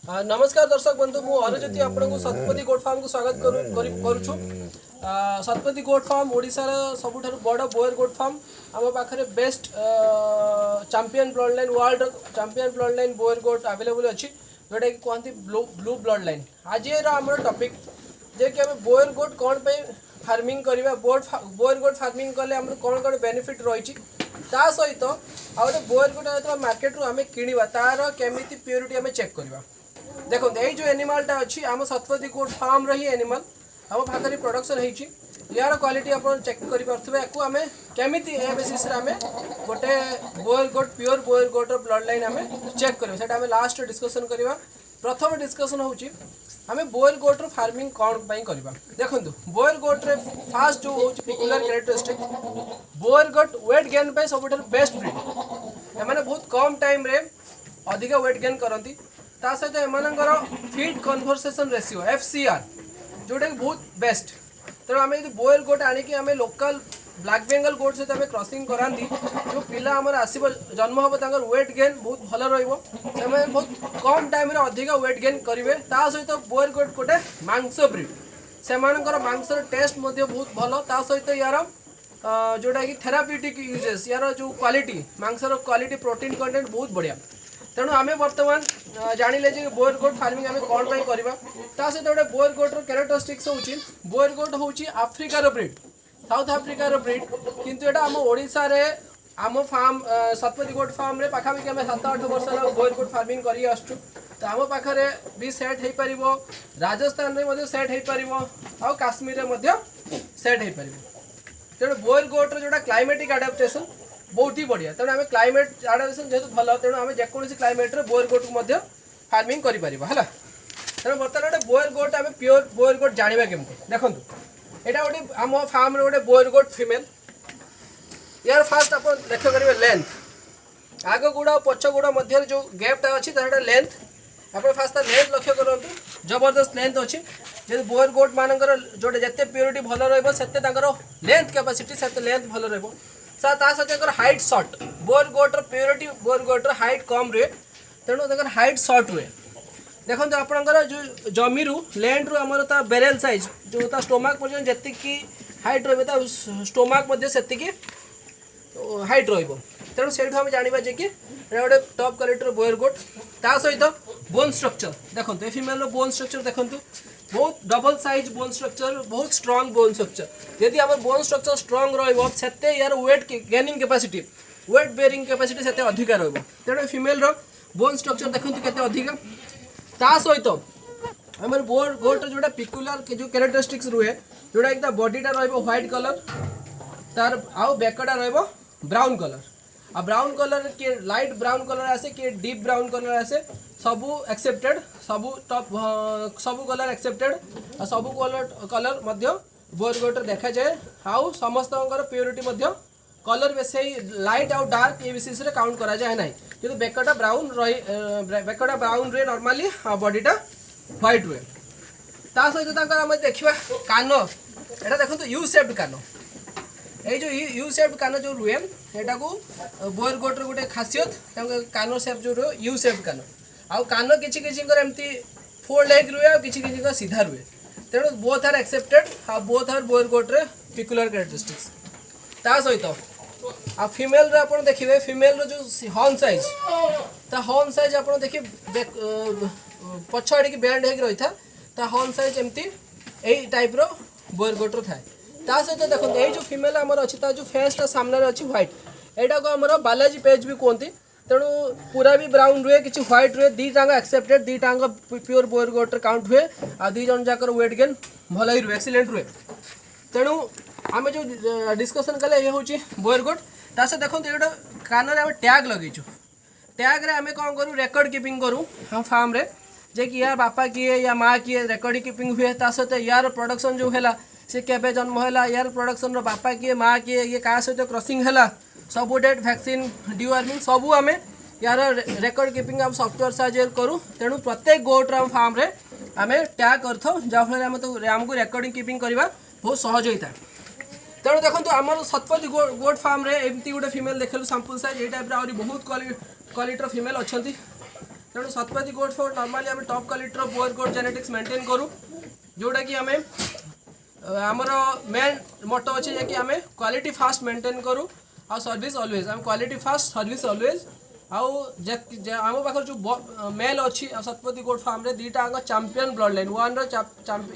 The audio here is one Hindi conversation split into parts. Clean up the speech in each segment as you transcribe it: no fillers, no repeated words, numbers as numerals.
नमस्कार दर्शक बंधु मु अनुज्योति आपको सतपति गोट फार्म को स्वागत करुछु। सतपति गोट फार्म ओडिशार सबुठारु बड़ बोयर गोट फार्म आम पाखे best champion blood line world champion blood line Boer goat available अच्छी जोटा कि कहते ब्लू ब्लड लाइन। आज आम टॉपिक जे कि आम बोयर गोट कौन पे फार्मिंग करवा बोयर गोट फार्मिंग कले आम कौन कौन बेनिफिट रही ता सहित आउ बोयर गोट जो मार्केट रू आम किणवा तार केमिति प्योरिटी आम चेक करवा। देखो ये जो एनिमलटा अच्छी आम सतपति गोट फार्म रही एनिमल आम पाखे प्रोडक्शन होती यार क्वालिटी आप चेक करें आम केमिति बेसिस आम गोटे बोयर गोट प्योर बोयर गोटर ब्लड लाइन आम चेक करवा आम लास्ट डिस्कसन करवा। प्रथम डिस्कसन होची आम बोयर गोटर फार्मिंग कौन पाई करवा। देखो बोयर गोट्रे फास्ट जो हूँ पिकुलर कैरेक्टरिस्टिक बोयर गोट वेट गेन पे सब बेस्ट ब्रीड एमाने बहुत कम टाइम रे अधिक वेट गेन करती ता सहित एमानकर फीड कन्वर्सेशन रेशियो FCR जोटा कि बहुत बेस्ट। तेणु आम यदि बोयर गोट आणिकी आम लोकल ब्लैक बेंगल गोट सहित आम क्रॉसिंग कराती जो पिला आमर आसब जन्म हम तर वेट गेन बहुत भल रही बहुत कम टाइम अधिक वेट गेन करेंगे। ता सहित बोयर गोट गोटे मांस ब्रीड से मांसर टेस्ट बहुत भल ता सहित यार जोटा कि थेराप्यूटिक यूजेस यार जो क्वालिटी मांसर क्वालिटी प्रोटीन कंटेंट बहुत बढ़िया। तेणु आम बर्तमान जानिले जे बोयर गोट फार्मिंग आम कौन पाई करवा ता सहित गोटे बोयर गोटर कैरेक्टरिस्टिक्स होची बोयर गोट होची आफ्रिकार ब्रीड साउथ आफ्रिकार ब्रीड किंतु एटा आम ओडिशा रे आम फार्म सतपति गोट फार्म रे पाखापाखि आम 7-8 वर्ष बोयर गोट फार्मिंग करी आसुछु तो आम पाखे भी सेट हो पार राजस्थान रे सेट हो पार आ काश्मीर रे सेट हो पार। तेणु बोयर गोटर जोटा क्लाइमेटिक आडाप्टेशन बहुत ही बढ़िया तेणु आम क्लाइमेट आडाप्टेशन जेहतु भल तेणु आम जेकोसी क्लाइमेट रे बोयर गोट को फार्मिंग करि परिबा हला। तेणु बर्तमान गोटे बोयर गोट आम प्योर बोयर गोट जानिबा केमती देखंतु एटा गोटे आम फार्म रे गोटे बोयर गोट फीमेल यार फास्ट आप लक्ष्य करेंगे लेंथ आग गुड़ा और पछ गुड़ा मध्य जो गैपटा अच्छी लेंथ आप फास्ट लेंथ लक्ष्य करूँ जबरदस्त लेंथ अच्छी जब बोयर गोट मानकर जोटे जिते प्योरिटी भल रही लेंथ कैपेसिटी से लेंथ भल रही height shirt Boyer गोटर purity Boyer गोटर height कम रुए तेणु हाइट सर्ट रुए। देखो आपंकर जो जमी रू लैंड रू आमर ता बेरेल साइज जो ता स्टोमाक पर्यटन जी हाइट रही स्टोमाक से हाइट रही तेणु से आम जाना जे कि गोटे टॉप क्वालिटी बोयर गोट ता सहित बोन स्ट्रक्चर देखो ए फिमेल बोन स्ट्रक्चर देखो बहुत डबल साइज बोन स्ट्रक्चर बहुत स्ट्रॉन्ग बोन स्ट्रक्चर यदि आम बोन स्ट्रक्चर स्ट्रॉन्ग रही यार weight gaining capacity weight bearing capacity से अधिका रही तेणु फिमेल बोन स्ट्रक्चर देखो के अधिका ता सहित आम बोयर गोट जोटा पिकुलर जो कैरेक्टरिस्टिक्स रुहे जोटा कि बॉडीटा व्हाइट कलर तार आउ बेकटा ब्राउन कलर आ ब्राउन कलर किए लाइट ब्राउन कलर आसे किए डीप ब्राउन कलर आसे सबू एक्सेप्टेड सबू टॉप सबू कलर एक्सेप्टेड आ सबू कलर बोयर गोटर देखा जाए आउ समस्त प्योरिटी कलर बेसे लाइट आउ डार्क ये विशेष काउंट करा जाए ना कि बेकटा ब्राउन रही बेकटा ब्राउन रुए नॉर्मली बॉडीटा व्हाइट रुए ता सहित आम देखा कान एटा देखो यू शेप्ड कान ये जो यू शेप कान जो रुए यहाँ को बोयर गोटर गोटे खासियत कान शेप जो रुए यू शेप कान आउ कान किसी एमती फोर लेग रुए और किसी सीधा रुए तेणु बोथ आर एक्सेप्टेड आ बोथ आर बोयर गोट्रे पिकुलर कैरेक्टरिस्टिक्स ता सहित आ फीमेल रे आप देखिए फीमेल रो जो हॉर्न साइज ता हॉर्न साइज आप देखिए पछ आड़ी बैंड हो रही था ता हॉर्न साइज एमती यही टाइप रो बोयर गोटर थाए ता सहित देखो ये जो फीमेल आमर अच्छी जो फेसटा सामने अच्छी व्हाइट एटा को आमर बालाजी पेज भी कहते तेणु पूरा भी ब्राउन रुए कि व्हाइट रुए दीटांग एक्सेप्टेड दीटांग प्योर बोयर गोटर काउंट हुए आ दी जन जाकर वेट गेन भल ही रुए एक्सीलेंट रुए। तेणु आम जो डिस्कसन कले ये हूँ बोयर गोट ता सहित देखो ये गोटे कान आम टैग लगेचु टैग रे आम कौन करूँ रेकर्ड कीपिंग करूँ हम फार्म रे जे कि यार बापा किए या माँ किए रेकर्ड कीपिंग हुए ता सहित यार प्रोडक्शन जो है सी केबे जन्म है यार प्रोडक्शन रो बापा किए माँ किए ये क्या सहित क्रॉसिंग है सबू डेट वैक्सीन डिवार्मिंग सबू आम यार रेकर्ड कीपिंग आम सॉफ्टवेयर साहाଯ୍ୟ करूँ तेणु प्रत्येक गोट आम फार्म रे आम टैग कर जहाँफल आमको रेकर्डिंग कीपिंग करवा बहुत सहज होता है। तेणु देखो आम सतपति गोट फार्म रे एमती गोटे फीमेल देखलु सैंपल साइज ये टाइप बहुत क्वालिटी फीमेल अच्छा तेणु शतपथी गोट फार्म नॉर्मली आम टॉप क्वालिटी बोयर गोट जेनेटिक्स मेंटेन करूँ जोटा कि आम आमर मेन मोटो अच्छे कि आम क्वालिटी फास्ट मेंटेन करूँ आ सर्विस ऑलवेज आम क्वालिटी फास्ट सर्विस ऑलवेज आम पाखे जो मेल अच्छी शतपथी गोट फार्म रे दीटा आग champion blood line one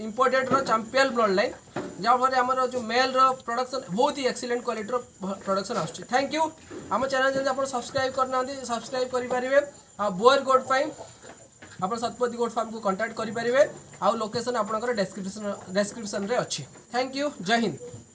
imported champion blood line जहाँफल आमर जो मेल प्रोडक्शन बहुत ही एक्सीलेंट क्वालिटी प्रोडक्शन आस थैंक यू आम चैनल जब आप सब्सक्राइब करना सब्सक्राइब करेंगे आ बोयर गोट फार्म आप शतपथी गोट फार्म को कांटेक्ट करेंगे आउ लोकेशन आपंकर डेस्क्रिप्शन रे अच्छी थैंक यू जय हिंद।